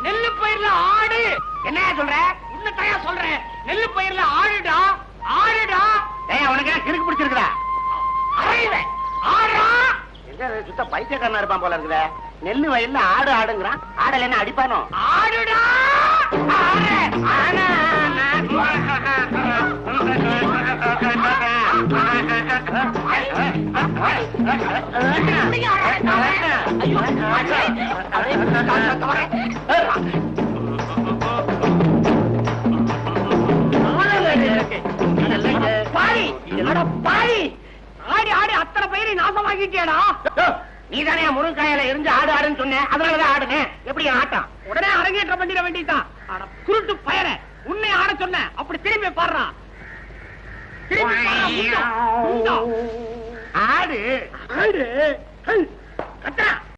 நெல்லு பயிர்ல ஆடு. என்ன சொல்ற? உன்னையா சொல்றேன். நெல்லு பயிர்ல ஆடுடா, ஆடுடா. ஏய், உனக்கு என்ன கிறுக்கு பிடிச்சிருக்குடா? அறையில ஆடா. எங்க சுத்த பைத்தியக்காரனா இருப்பான் போல இருக்குதே. நெல்லு வயல்ல ஆடு ஆடுங்கறான். ஆடல என்ன அடிப்பானோ? ஆடுடா. ஆடி ஆடி அத்தனை பயிரை நாசமாக்கிட்டியாடா. நீதானே முருங்காயில இருந்து ஆடு ஆடுன்னு சொன்ன, அதனாலதான் ஆடுனேன். எப்படி ஆட்டம்? உடனே அரங்கேற்ற பண்ணிட வேண்டியதான். குருட்டு பயர உன்னை ஆட சொன்ன, அப்படி திரும்பி பாடுறான். ஆடு ஆடு கத்தா